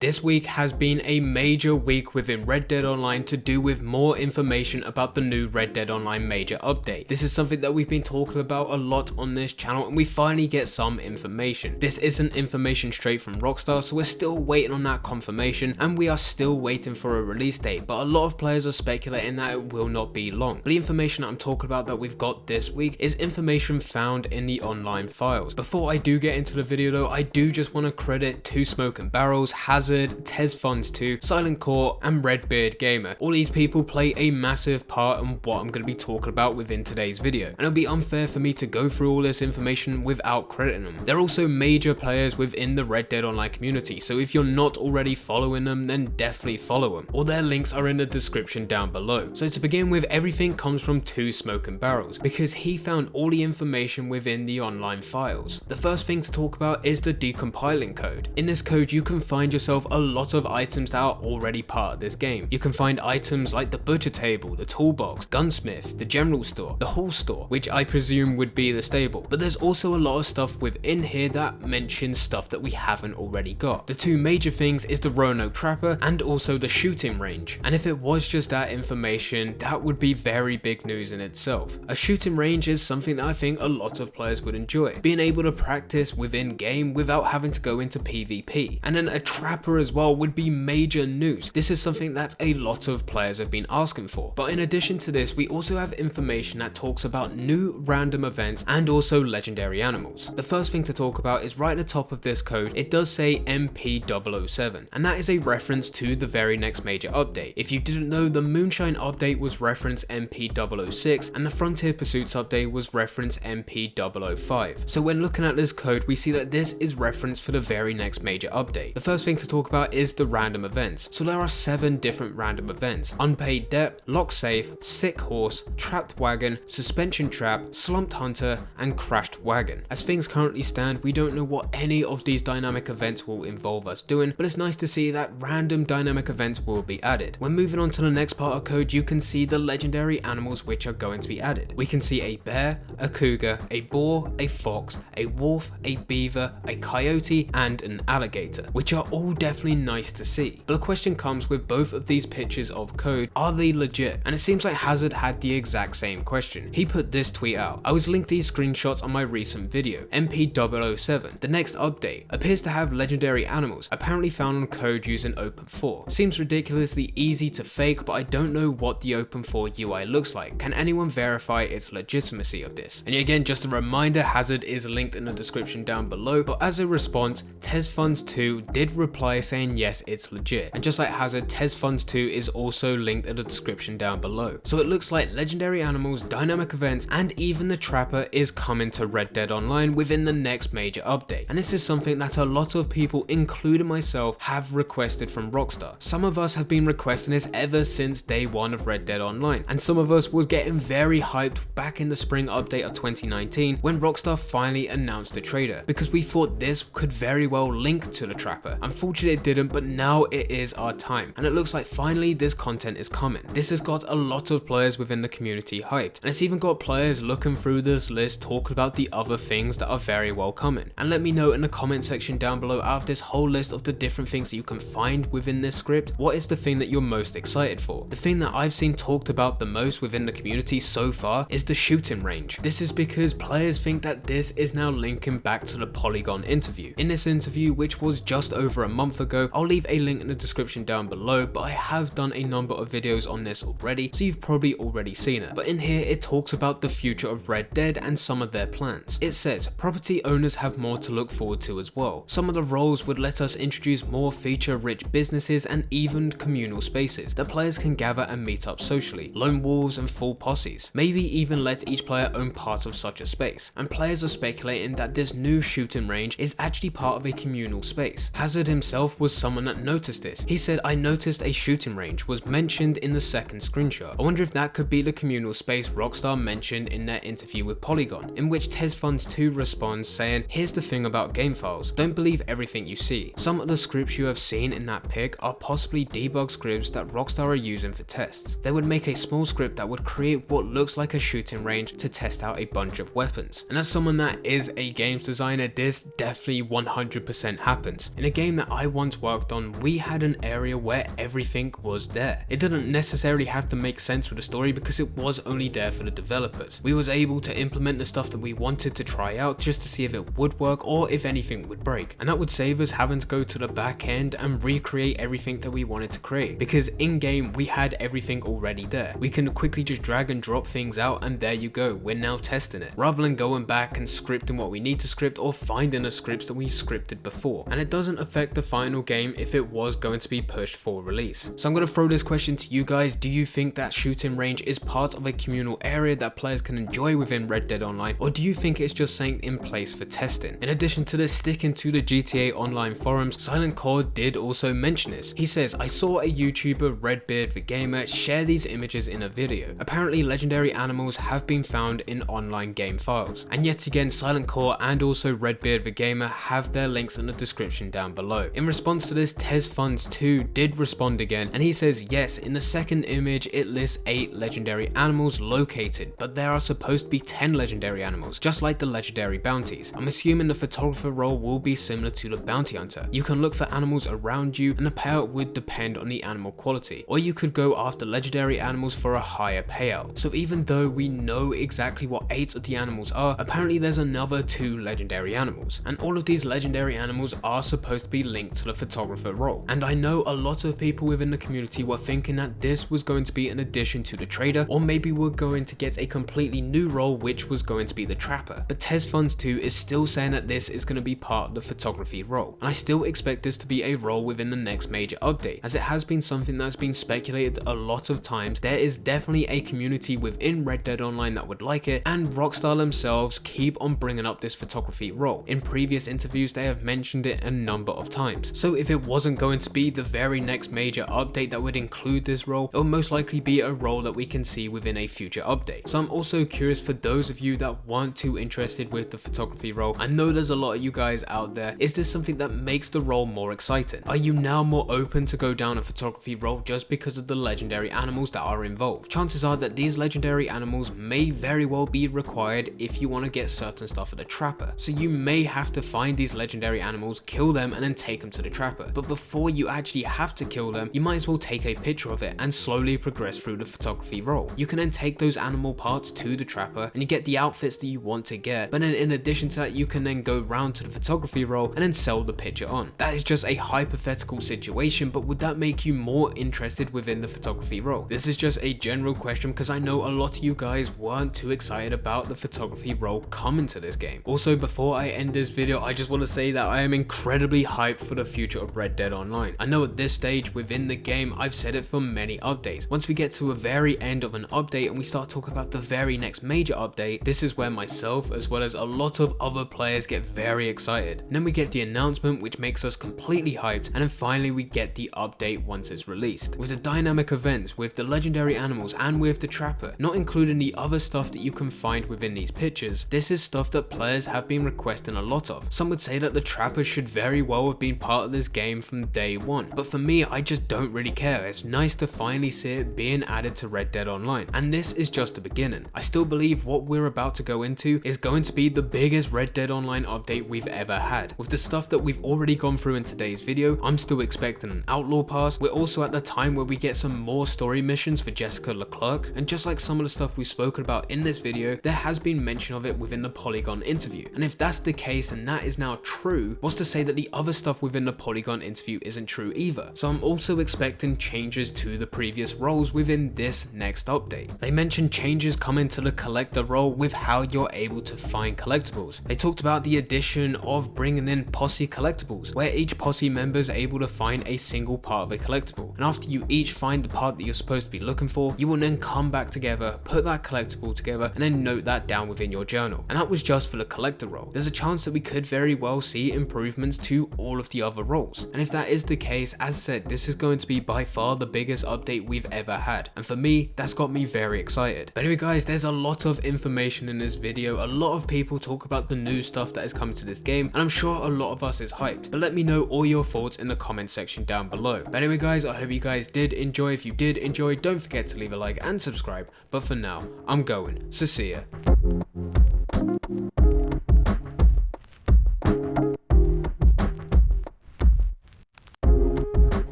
This week has been a major week within Red Dead Online to do with more information about the new Red Dead Online major update. This is something that we've been talking about a lot on this channel and we finally get some information. This isn't information straight from Rockstar, so we're still waiting on that confirmation and we are still waiting for a release date, but a lot of players are speculating that it will not be long. But the information that I'm talking about that we've got this week is information found in the online files. Before I do get into the video though, I do just want to credit Two Smoking Barrels, Hazard, TezFunds2, Silent Court, and Redbeard Gamer. All these people play a massive part in what I'm going to be talking about within today's video, and it'll be unfair for me to go through all this information without crediting them. They're also major players within the Red Dead Online community, so if you're not already following them, then definitely follow them. All their links are in the description down below. So to begin with, everything comes from Two Smoking Barrels, because he found all the information within the online files. The first thing to talk about is the decompiling code. In this code, you can find yourself a lot of items that are already part of this game. You can find items like the butcher table, the toolbox, gunsmith, the general store, the horse store, which I presume would be the stable. But there's also a lot of stuff within here that mentions stuff that we haven't already got. The two major things is the Roanoke Trapper and also the shooting range. And if it was just that information, that would be very big news in itself. A shooting range is something that I think a lot of players would enjoy. Being able to practice within game without having to go into PvP. And then a trapper as well would be major news. This is something that a lot of players have been asking for. But in addition to this, we also have information that talks about new random events and also legendary animals. The first thing to talk about is right at the top of this code, it does say MP007, and that is a reference to the very next major update. If you didn't know, the Moonshine update was referenced MP006 and the Frontier Pursuits update was referenced MP005. So when looking at this code, we see that this is referenced for the very next major update. The first thing to talk about is the random events. So there are 7 different random events: Unpaid Debt, Lock Safe, Sick Horse, Trapped Wagon, Suspension Trap, Slumped Hunter, and Crashed Wagon. As things currently stand, we don't know what any of these dynamic events will involve us doing, but it's nice to see that random dynamic events will be added. When moving on to the next part of code, you can see the legendary animals which are going to be added. We can see a bear, a cougar, a boar, a fox, a wolf, a beaver, a coyote, and an alligator, which are all definitely nice to see. But the question comes with both of these pictures of code, are they legit? And it seems like Hazard had the exact same question. He put this tweet out: I was linked these screenshots on my recent video. MP007, the next update, appears to have legendary animals, apparently found on code using Open4. Seems ridiculously easy to fake, but I don't know what the Open4 UI looks like. Can anyone verify its legitimacy of this? And again, just a reminder, Hazard is linked in the description down below, but as a response, TezFunds2 did reply saying yes, it's legit. And just like Hazard, TezFunds2 is also linked in the description down below. So it looks like legendary animals, dynamic events, and even the Trapper is coming to Red Dead Online within the next major update. And this is something that a lot of people, including myself, have requested from Rockstar. Some of us have been requesting this ever since day one of Red Dead Online, and some of us was getting very hyped back in the spring update of 2019 when Rockstar finally announced the trailer, because we thought this could very well link to the Trapper. Unfortunately it didn't, but now it is our time, and it looks like finally this content is coming. This has got a lot of players within the community hyped, and it's even got players looking through this list talking about the other things that are very well coming. And let me know in the comment section down below, out of this whole list of the different things that you can find within this script, what is the thing that you're most excited for? The thing that I've seen talked about the most within the community so far is the shooting range. This is because players think that this is now linking back to the Polygon interview. In this interview, which was just over a month ago, I'll leave a link in the description down below, but I have done a number of videos on this already, so you've probably already seen it. But in here it talks about the future of Red Dead and some of their plans. It says property owners have more to look forward to as well. Some of the roles would let us introduce more feature-rich businesses and even communal spaces that players can gather and meet up socially, lone wolves and full posses, maybe even let each player own part of such a space. And players are speculating that this new shooting range is actually part of a communal space. Hazard himself was someone that noticed this. He said, I noticed a shooting range was mentioned in the second screenshot. I wonder if that could be the communal space Rockstar mentioned in their interview with Polygon, in which TezFunds2 responds saying, here's the thing about game files, don't believe everything you see. Some of the scripts you have seen in that pic are possibly debug scripts that Rockstar are using for tests. They would make a small script that would create what looks like a shooting range to test out a bunch of weapons. And as someone that is a games designer, this definitely 100% happens. In a game that I once worked on, we had an area where everything was there. It didn't necessarily have to make sense with the story because it was only there for the developers. We was able to implement the stuff that we wanted to try out just to see if it would work or if anything would break, and that would save us having to go to the back end and recreate everything that we wanted to create, because in game we had everything already there. We can quickly just drag and drop things out and there you go, we're now testing it, rather than going back and scripting what we need to script or finding the scripts that we scripted before. And it doesn't affect the final game if it was going to be pushed for release. So I'm going to throw this question to you guys: do you think that shooting range is part of a communal area that players can enjoy within Red Dead Online, or do you think it's just something in place for testing? In addition to this, sticking to the GTA Online forums, Silent Core did also mention this. He says, I saw a YouTuber, Redbeard the Gamer, share these images in a video. Apparently legendary animals have been found in online game files. And yet again, Silent Core and also Redbeard the Gamer have their links in the description down below. In response to this, TezFunds2 did respond again, and he says, yes, in the second image it lists 8 legendary animals located, but there are supposed to be 10 legendary animals, just like the legendary bounties. I'm assuming the photographer role will be similar to the bounty hunter. You can look for animals around you and the payout would depend on the animal quality, or you could go after legendary animals for a higher payout. So even though we know exactly what 8 of the animals are, apparently there's another 2 legendary animals, and all of these legendary animals are supposed to be linked to the photographer role. And I know a lot of people within the community were thinking that this was going to be an addition to the trader, or maybe we're going to get a completely new role which was going to be the trapper. But TezFunds2 is still saying that this is going to be part of the photography role, and I still expect this to be a role within the next major update, as it has been something that's been speculated a lot of times. There is definitely a community within Red Dead Online that would like it, and Rockstar themselves keep on bringing up this photography role. In previous interviews they have mentioned it a number of times. So if it wasn't going to be the very next major update that would include this role, it will most likely be a role that we can see within a future update. So I'm also curious, for those of you that weren't too interested with the photography role, I know there's a lot of you guys out there, is this something that makes the role more exciting? Are you now more open to go down a photography role just because of the legendary animals that are involved? Chances are that these legendary animals may very well be required if you want to get certain stuff at the trapper. So you may have to find these legendary animals, kill them, and then take them to the trapper. But before you actually have to kill them, you might as well take a picture of it and slowly progress through the photography role. You can then take those animal parts to the trapper and you get the outfits that you want to get, but then in addition to that you can then go round to the photography role and then sell the picture on. That is just a hypothetical situation, but would that make you more interested within the photography role? This is just a general question because I know a lot of you guys weren't too excited about the photography role coming to this game. Also, before I end this video, I just want to say that I am incredibly hyped for the future of Red Dead Online. I know at this stage within the game, I've said it for many updates. Once we get to a very end of an update and we start talking about the very next major update, this is where myself as well as a lot of other players get very excited. And then we get the announcement which makes us completely hyped, and then finally we get the update once it's released. With the dynamic events, with the legendary animals and with the trapper, not including the other stuff that you can find within these pictures, this is stuff that players have been requesting a lot of. Some would say that the trapper should very well have been part of this game from day one, but for me I just don't really care. It's nice to finally see it being added to Red Dead Online, and this is just the beginning. I still believe what we're about to go into is going to be the biggest Red Dead Online update we've ever had. With the stuff that we've already gone through in today's video, I'm still expecting an outlaw pass. We're also at the time where we get some more story missions for Jessica Leclerc, and just like some of the stuff we've spoken about in this video, there has been mention of it within the Polygon interview. And if that's the case and that is now true, what's to say that the other stuff within the Polygon interview isn't true either? So I'm also expecting changes to the previous roles within this next update. They mentioned changes coming to the collector role with how you're able to find collectibles. They talked about the addition of bringing in posse collectibles, where each posse member is able to find a single part of a collectible, and after you each find the part that you're supposed to be looking for, you will then come back together, put that collectible together, and then note that down within your journal. And that was just for the collector role. There's a chance that we could very well see improvements to all of the other roles, and if that is the case, as said, this is going to be by far the biggest update we've ever had, and for me that's got me very excited. But anyway guys, there's a lot of information in this video. A lot of people talk about the new stuff that is coming to this game, and I'm sure a lot of us is hyped, but let me know all your thoughts in the comment section down below. But anyway guys, I hope you guys did enjoy. If you did enjoy, don't forget to leave a like and subscribe, but for now I'm going, so see ya.